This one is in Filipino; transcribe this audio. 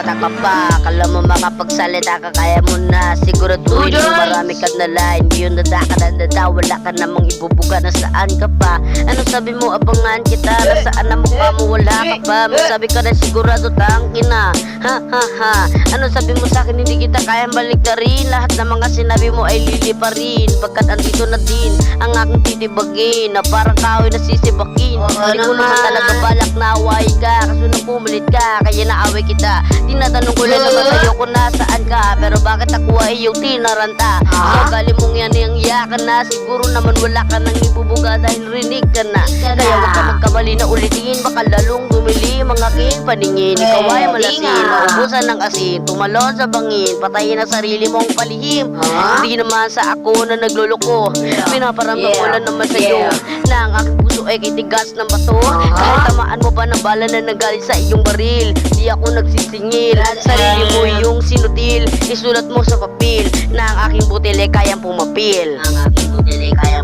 bata ka pa, kala mo makapagsalita ka, kaya mo na. Siguraduhin mo marami ka na line, di yun nadaka, wala ka namang ibubuga, nasaan ka pa? Ano sabi mo, abangan kita, nasaan na mukha mo, wala ka pa? Sabi ka na sigurado, tangkin na, ha ha ha. Ano sabi mo sa akin, hindi kita kayang balik na rin. Lahat ng mga sinabi mo ay lili pa rin, pagkat andito na din ang aking titibagin, na parang kahoy na sisibakin. Hindi ko naman talaga balak na awayin ka, kaso nang pumalit ka, kaya naaway kita. Tinatanong ko lang naman sa'yo kung nasaan ka, pero bakit ako ay iyong tinaranta? So gali mong yan yung iyakan na, siguro naman wala ka nang ibubuga dahil rinig ka na. Kaya huwag ka magkamali na ulitin, baka lalong dumili ang aking paningin. Ikaw ay malasin, maubusan ng asin, tumalon sa bangin, patayin ang sarili mong palihim. Hindi naman sa ako na nagluloko, pinaparamdam ko lang naman sa'yo na ang aking puso ay kitigas ng bato. Kahit tamaan mo pa ng bala na nagalit sa iyong baril, di ako nagsisingil. Sarili mo yung sinutil, isulat mo sa papel na ang aking butil ay kayang pumapil. Ang aking butil ay kayang